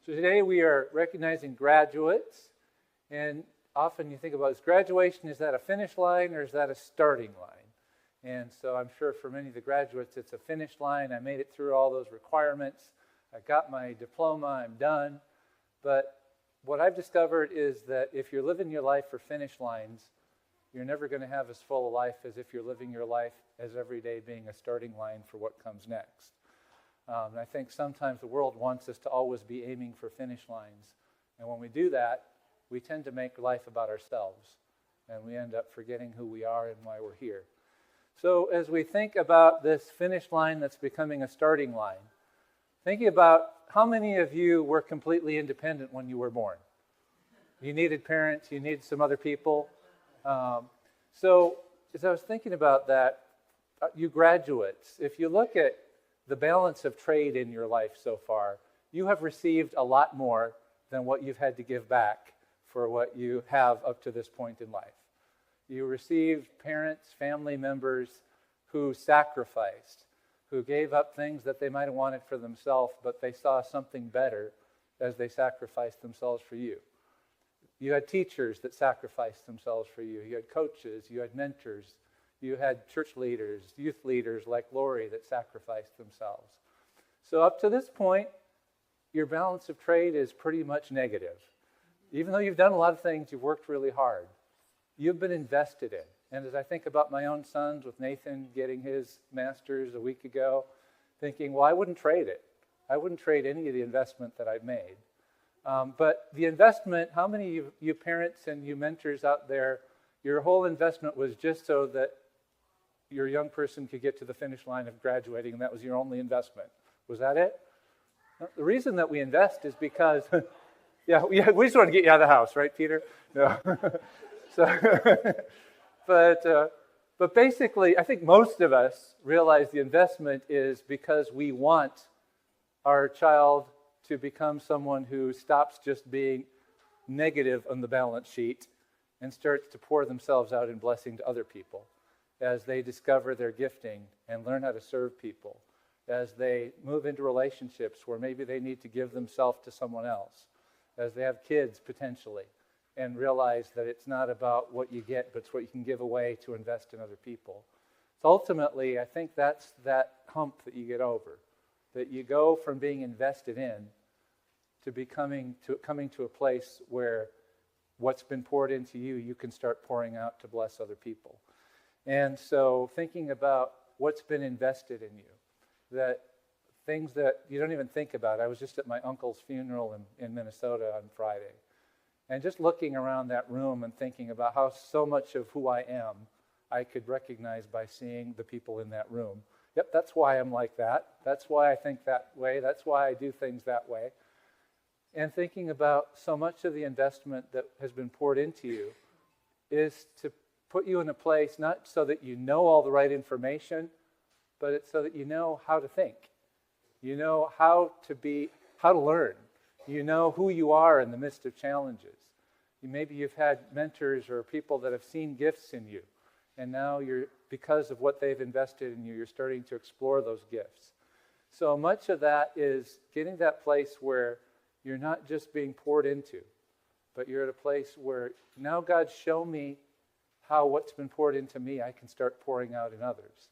So today we are recognizing graduates, and often you think about, is graduation, is that a finish line or is that a starting line? And so I'm sure for many of the graduates it's a finish line. I made it through all those requirements. I got my diploma, I'm done. But what I've discovered is that if you're living your life for finish lines, you're never going to have as full a life as if you're living your life as every day being a starting line for what comes next. And I think sometimes the world wants us to always be aiming for finish lines. And when we do that, we tend to make life about ourselves. And we end up forgetting who we are and why we're here. So as we think about this finish line that's becoming a starting line, thinking about how many of you were completely independent when you were born? You needed parents, you needed some other people. So as I was thinking about that, you graduates, if you look at the balance of trade in your life so far, you have received a lot more than what you've had to give back for what you have up to this point in life. You received parents, family members who sacrificed, who gave up things that they might have wanted for themselves, but they saw something better as they sacrificed themselves for you. You had teachers that sacrificed themselves for you. You had coaches, you had mentors, you had church leaders, youth leaders like Lori that sacrificed themselves. So up to this point, your balance of trade is pretty much negative. Even though you've done a lot of things, you've worked really hard. You've been invested in. And as I think about my own sons, with Nathan getting his master's a week ago, thinking, well, I wouldn't trade it. I wouldn't trade any of the investment that I've made. But the investment, how many of you parents and you mentors out there, your whole investment was just so that your young person could get to the finish line of graduating, and that was your only investment. Was that it? The reason that we invest is because, we just want to get you out of the house, right, Peter? No. But basically, I think most of us realize the investment is because we want our child to become someone who stops just being negative on the balance sheet and starts to pour themselves out in blessing to other people as they discover their gifting and learn how to serve people, as they move into relationships where maybe they need to give themselves to someone else, as they have kids potentially, and realize that it's not about what you get, but it's what you can give away to invest in other people. So ultimately, I think that's that hump that you get over, that you go from being invested in to coming to a place where what's been poured into you, you can start pouring out to bless other people. And so thinking about what's been invested in you, that things that you don't even think about. I was just at my uncle's funeral in Minnesota on Friday. And just looking around that room and thinking about how so much of who I am, I could recognize by seeing the people in that room. Yep, that's why I'm like that. That's why I think that way. That's why I do things that way. And thinking about so much of the investment that has been poured into you is to put you in a place not so that you know all the right information, but it's so that you know how to think. You know how to learn. You know who you are in the midst of challenges. Maybe you've had mentors or people that have seen gifts in you, and now because of what they've invested in you, you're starting to explore those gifts. So much of that is getting that place where you're not just being poured into, but you're at a place where now God, show me how what's been poured into me, I can start pouring out in others.